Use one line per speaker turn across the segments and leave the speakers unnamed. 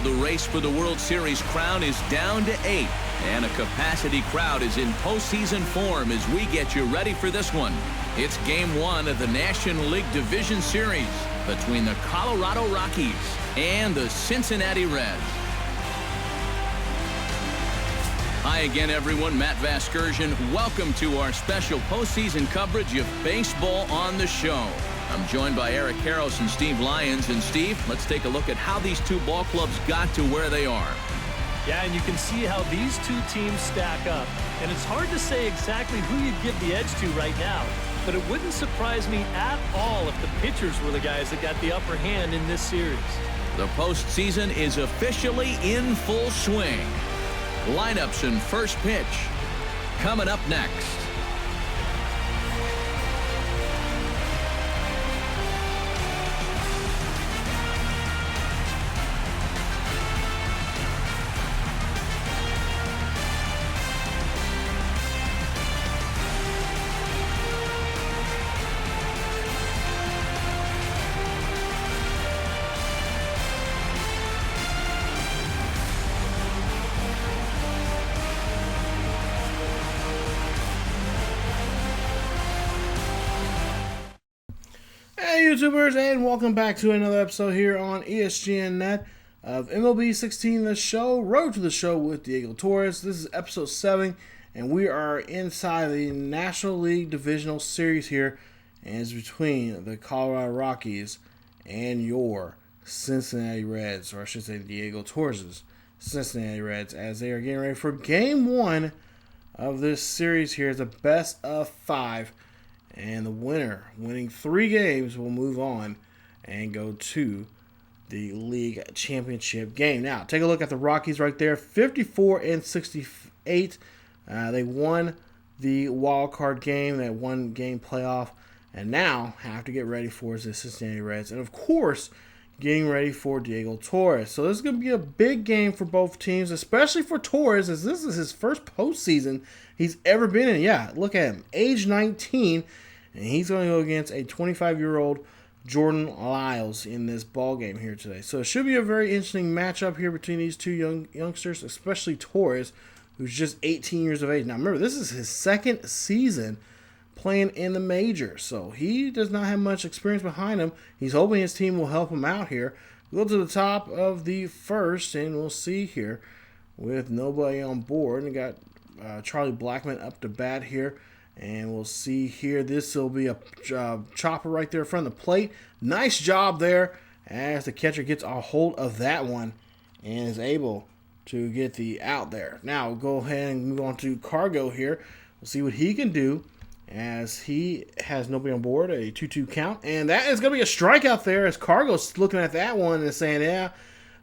Meanwhile, the race for the World Series crown is down to 8. And a capacity crowd is in postseason form as we get you ready for this one. It's Game 1 of the National League Division Series between the Colorado Rockies and the Cincinnati Reds. Hi again, everyone. Matt Vasgersian. Welcome to our special postseason coverage of baseball on the show. I'm joined by Eric Karros and Steve Lyons. And Steve, let's take a look at how these two ball clubs got to where they are.
Yeah, and you can see how these two teams stack up. And it's hard to say exactly who you'd give the edge to right now. But it wouldn't surprise me at all if the pitchers were the guys that got the upper hand in this series.
The postseason is officially in full swing. Lineups and first pitch coming up next.
Hey YouTubers, and welcome back to another episode here on ESGNet of MLB 16 The Show, Road to the Show with Diego Torres. This is episode 7, and we are inside the National League Divisional Series here, and it's between the Colorado Rockies and your Cincinnati Reds, or I should say Diego Torres' Cincinnati Reds, as they are getting ready for Game 1 of this series here. It's a best of 5. And the winner, winning 3 games, will move on and go to the league championship game. Now, take a look at the Rockies right there, 54-68. They won the wild card game, that one-game playoff, and now have to get ready for the Cincinnati Reds. And, of course, getting ready for Diego Torres. So this is going to be a big game for both teams, especially for Torres, as this is his first postseason he's ever been in. Yeah, look at him, age 19, and he's going to go against a 25-year-old Jordan Lyles in this ball game here today. So it should be a very interesting matchup here between these two youngsters, especially Torres, who's just 18 years of age. Now, remember, this is his second season playing in the majors, so he does not have much experience behind him. He's hoping his team will help him out here. We'll go to the top of the first, and we'll see here with nobody on board. And we got Charlie Blackmon up to bat here, and we'll see here. This will be a chopper right there in front of the plate. Nice job there as the catcher gets a hold of that one and is able to get the out there. Now we'll go ahead and move on to Cargo here. We'll see what he can do as he has nobody on board, a 2-2 count. And that is going to be a strikeout there as Cargo's looking at that one and saying, yeah,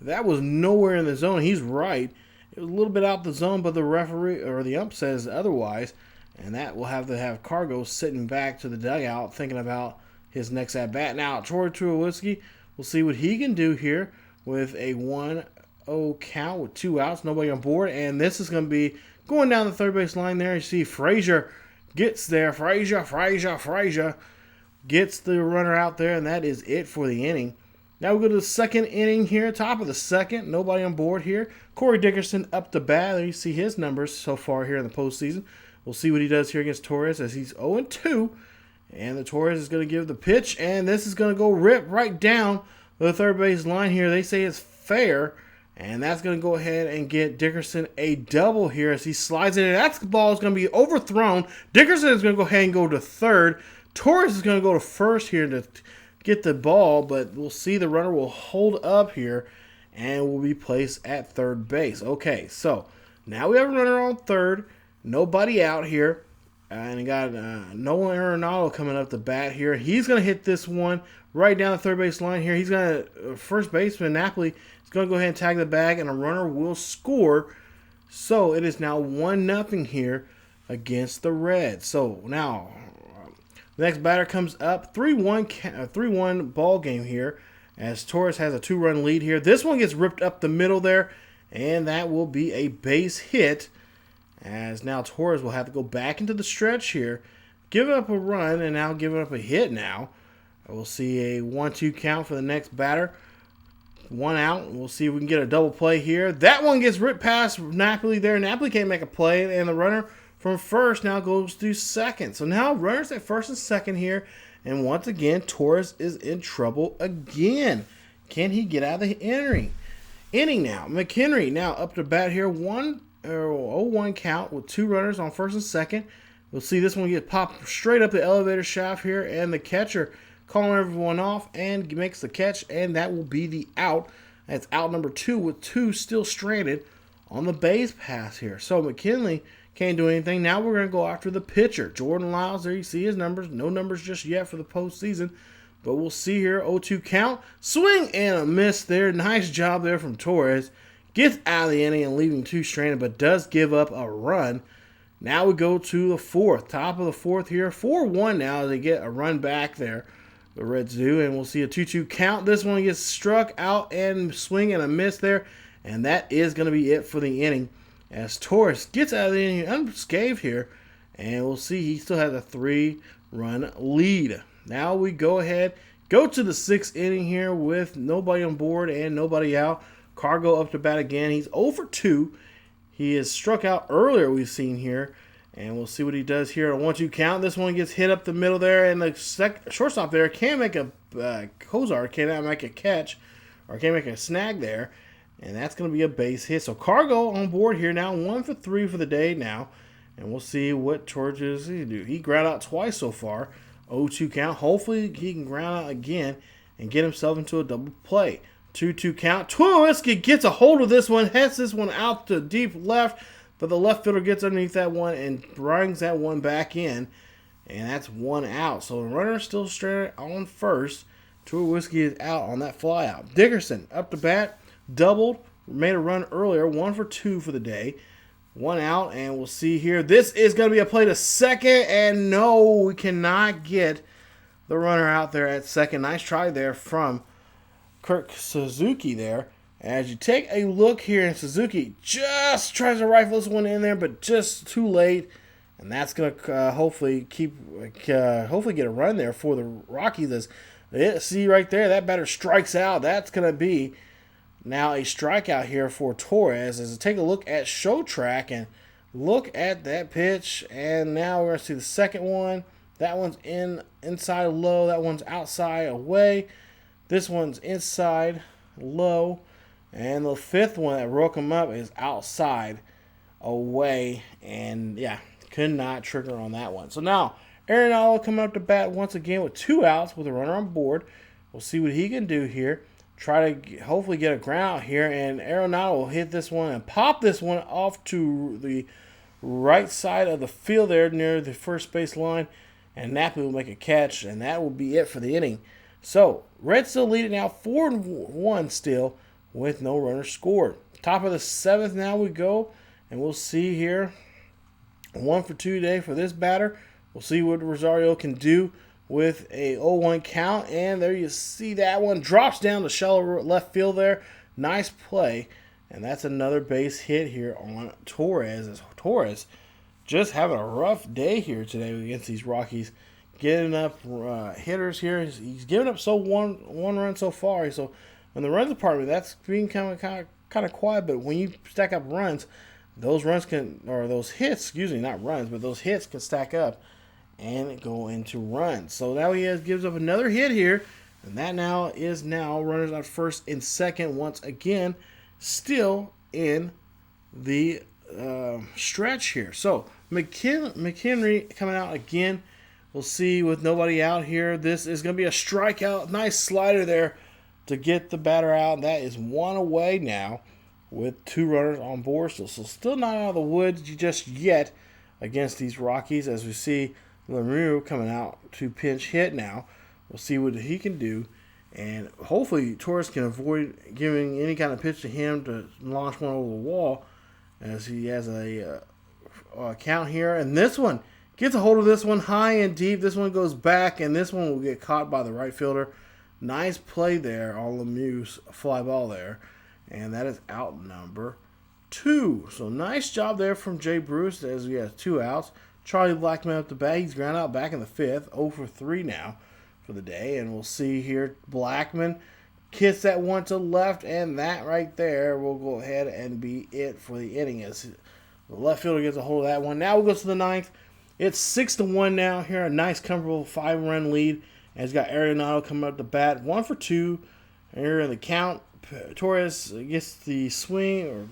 that was nowhere in the zone. He's right. It was a little bit out the zone, but the referee or the ump says otherwise. And that will have to have Cargo sitting back to the dugout thinking about his next at-bat. Now, Troy Tulowitzki, we'll see what he can do here with a 1-0 count with 2 outs, nobody on board. And this is going to be going down the third base line there. You see Frazier gets there. Frazier gets the runner out there, and that is it for the inning. Now we go to the second inning here, top of the second. Nobody on board here. Corey Dickerson up to bat. There you see his numbers so far here in the postseason. We'll see what he does here against Torres as he's 0-2. And the Torres is going to give the pitch, and this is going to go rip right down the third base line here. They say it's fair, and that's going to go ahead and get Dickerson a double here as he slides it in. That ball is going to be overthrown. Dickerson is going to go ahead and go to third. Torres is going to go to first here to get the ball, but we'll see the runner will hold up here and will be placed at third base. Okay, so now we have a runner on third. Nobody out here. And we got Nolan Arenado coming up to bat here. He's going to hit this one right down the third base line here. He's going to, first baseman Napoli is going to go ahead and tag the bag, and a runner will score. So it is now 1-0 here against the Reds. So now the next batter comes up. 3-1 ball game here as Torres has a 2-run lead here. This one gets ripped up the middle there, and that will be a base hit. As now Torres will have to go back into the stretch here, give up a run, and now give up a hit now. We'll see a 1-2 count for the next batter. One out. We'll see if we can get a double play here. That one gets ripped past Napoli there. Napoli can't make a play, and the runner from first now goes to second. So now runners at first and second here. And once again, Torres is in trouble again. Can he get out of the inning now? McHenry now up to bat here. 0-1 count with 2 runners on first and second. We'll see this one get popped straight up the elevator shaft here. And the catcher calling everyone off and makes the catch. And that will be the out. That's out number 2 with 2 still stranded on the base pass here. So McKinley can't do anything. Now we're going to go after the pitcher. Jordan Lyles, there you see his numbers. No numbers just yet for the postseason. But we'll see here. 0-2 count. Swing and a miss there. Nice job there from Torres. Gets out of the inning and leaving 2 stranded, but does give up a run. Now we go to the 4th. Top of the 4th here. 4-1 now as they get a run back there. The Reds do. And we'll see a 2-2 count. This one gets struck out and swing and a miss there. And that is going to be it for the inning, as Torres gets out of the inning unscathed here. And we'll see he still has a 3-run lead. Now we go ahead, go to the 6th inning here with nobody on board and nobody out. Cargo up to bat again. He's 0 for 2. He is struck out earlier, we've seen here. And we'll see what he does here on a 1-2 count. This one gets hit up the middle there. And the shortstop there can't make a Kozar cannot make a catch or can't make a snag there. And that's going to be a base hit. So Cargo on board here now. 1 for 3 for the day now. And we'll see what Torres he do. He ground out twice so far. 0-2 count. Hopefully he can ground out again and get himself into a double play. 2-2 count. Tulowitzki gets a hold of this one. Heads this one out to deep left. But the left fielder gets underneath that one and brings that one back in. And that's 1 out. So the runner is still stranded on first. Tulowitzki is out on that fly out. Dickerson up to bat. Doubled. Made a run earlier. 1 for 2 for the day. 1 out. And we'll see here. This is going to be a play to second. And no, we cannot get the runner out there at second. Nice try there from Kirk Suzuki there. As you take a look here, and Suzuki just tries to rifle this one in there, but just too late. And that's going to hopefully get a run there for the Rockies. See right there, that batter strikes out. That's going to be now a strikeout here for Torres. As we take a look at Show Track and look at that pitch. And now we're going to see the second one. That one's inside low. That one's outside away. This one's inside low. And the 5th one that broke him up is outside away. And yeah, could not trigger on that one. So now Arenado coming up to bat once again with 2 outs with a runner on board. We'll see what he can do here. Try to hopefully get a ground out here. And Arenado will hit this one and pop this one off to the right side of the field there near the first base line. And Napoli will make a catch. And that will be it for the inning. So Reds still leading now 4-1 still, with no runners scored. Top of the 7th now we go, and we'll see here 1 for 2 today for this batter. We'll see what Rosario can do with a 0-1 count, and there you see that one drops down to shallow left field there. Nice play, and that's another base hit here on Torres. As Torres just having a rough day here today against these Rockies, getting up hitters here. He's given up one run so far, so in the runs department, that's being kind of quiet. But when you stack up runs, those hits can stack up and go into runs. So now he gives up another hit here, and that now is runners on first and second once again, still in the stretch here. So McHenry coming out again. We'll see with nobody out here. This is going to be a strikeout. Nice slider there to get the batter out. That is 1 away now with 2 runners on board. So still not out of the woods just yet against these Rockies, as we see Lemieux coming out to pinch hit now. We'll see what he can do. And hopefully Torres can avoid giving any kind of pitch to him to launch one over the wall, as he has a count here. And this one gets a hold of this one high and deep. This one goes back, and this one will get caught by the right fielder. Nice play there on Lemieux's fly ball there. And that is out number 2. So nice job there from Jay Bruce as we have 2 outs. Charlie Blackmon up the bat. He's ground out back in the 5th. 0 for 3 now for the day. And we'll see here Blackmon hits that one to left, and that right there will go ahead and be it for the inning. As the left fielder gets a hold of that one. Now we'll go to the ninth. It's 6-1 now here. A nice, comfortable 5-run lead. And it's got Arenado coming up to bat. 1 for 2. Here in the count. Torres gets the swing, or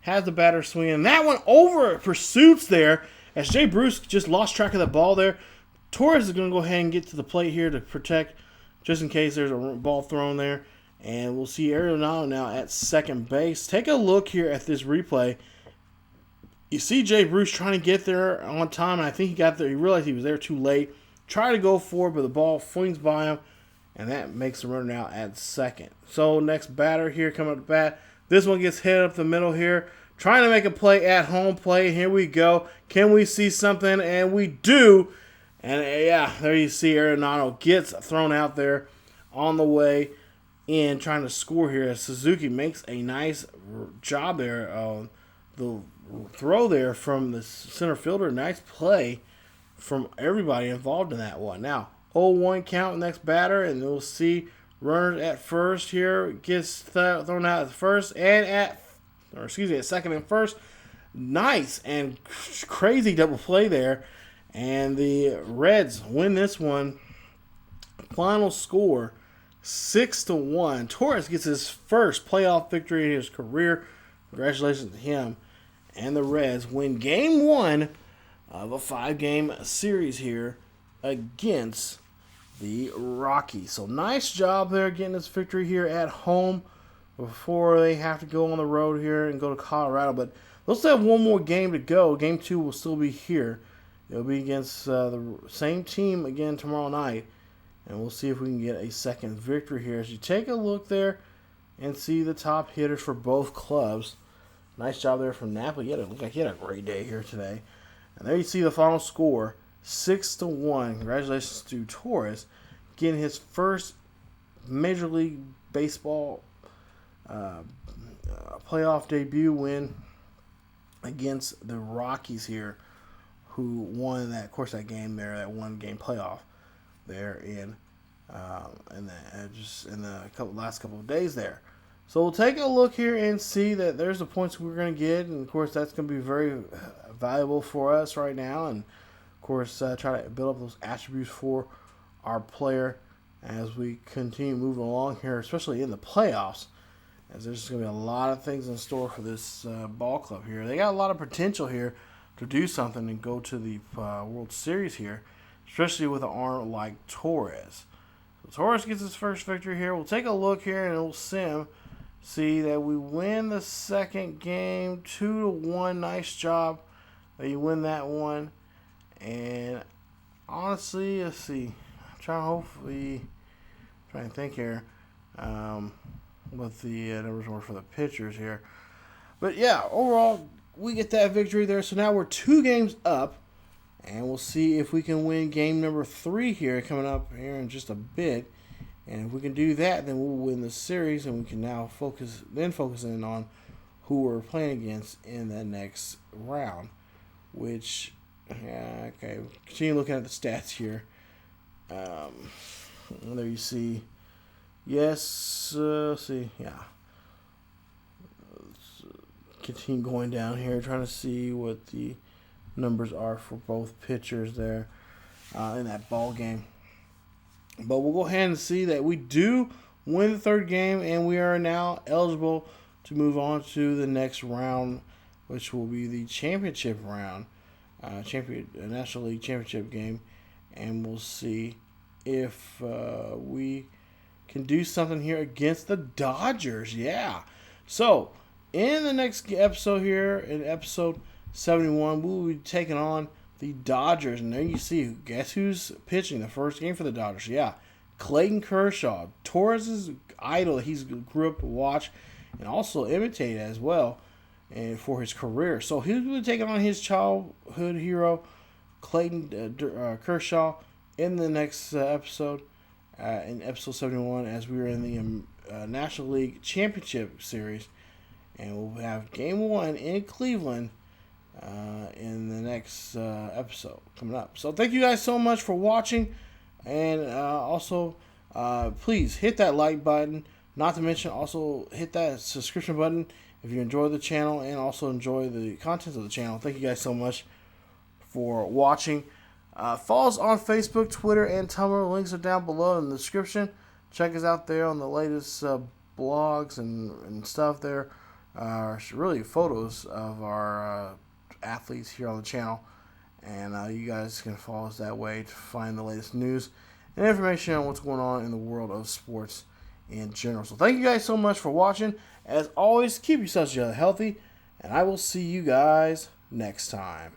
has the batter swing. And that one over pursuits there. As Jay Bruce just lost track of the ball there. Torres is going to go ahead and get to the plate here to protect, just in case there's a ball thrown there. And we'll see Arenado now at second base. Take a look here at this replay. You see Jay Bruce trying to get there on time, and I think he got there. He realized he was there too late. Tried to go for it, but the ball flings by him, and that makes the runner out at second. So next batter here coming up to bat. This one gets hit up the middle here. Trying to make a play at home plate. Here we go. Can we see something? And we do. And yeah, there you see Arenado gets thrown out there on the way in, trying to score here. As Suzuki makes a nice job there. The throw there from the center fielder. Nice play from everybody involved in that one. Now, 0-1 count, next batter, and we'll see runners at first here. Gets thrown out at first and at second and first. Nice and crazy double play there. And the Reds win this one. Final score, 6-1. Torres gets his first playoff victory in his career. Congratulations to him. And the Reds win Game 1 of a 5-game series here against the Rockies. So nice job there getting this victory here at home before they have to go on the road here and go to Colorado. But they'll still have one more game to go. Game 2 will still be here. It'll be against the same team again tomorrow night. And we'll see if we can get a second victory here. As you take a look there and see the top hitters for both clubs. Nice job there from Napoli. It looked like he had a great day here today. And there you see the final score, 6-1. Congratulations to Torres getting his first Major League Baseball playoff debut win against the Rockies here, who won that, of course, that game there, that 1-game playoff there in the last couple of days there. So we'll take a look here and see that there's the points we're going to get. And, of course, that's going to be very valuable for us right now. And, of course, try to build up those attributes for our player as we continue moving along here, especially in the playoffs, as there's going to be a lot of things in store for this ball club here. They got a lot of potential here to do something and go to the World Series here, especially with an arm like Torres. So Torres gets his first victory here. We'll take a look here and we'll see that we win the second game 2-1. Nice job that you win that one. And honestly, let's see. I'm trying to think here what the numbers were for the pitchers here. But yeah, overall, we get that victory there. So now we're 2 games up. And we'll see if we can win game number 3 here coming up here in just a bit. And if we can do that, then we'll win the series, and we can now focus in on who we're playing against in the next round. Which, okay, continue looking at the stats here. There you see, yes, let's see, yeah. Let's continue going down here, trying to see what the numbers are for both pitchers there in that ball game. But we'll go ahead and see that we do win the 3rd game, and we are now eligible to move on to the next round, which will be the championship round, National League Championship game. And we'll see if we can do something here against the Dodgers. Yeah. So, in the next episode here, in episode 71, we will be taking on the Dodgers. And there you see, guess who's pitching the first game for the Dodgers? Yeah, Clayton Kershaw, Torres' idol he grew up to watch and also imitate as well, and for his career. So he's going to take on his childhood hero, Clayton Kershaw, in the next episode, in episode 71, as we are in the National League Championship Series. And we'll have Game 1 in Cleveland in the next episode coming up. So thank you guys so much for watching, and also please hit that like button, Not to mention, also hit that subscription button if you enjoy the channel and also enjoy the contents of the channel. Thank you guys so much for watching. Follow us on Facebook, Twitter, and Tumblr. Links are down below in the description. Check us out there on the latest blogs and stuff there. Really photos of our athletes here on the channel. And you guys can follow us that way to find the latest news and information on what's going on in the world of sports in general. So thank you guys so much for watching. As always, keep yourselves healthy, and I will see you guys next time.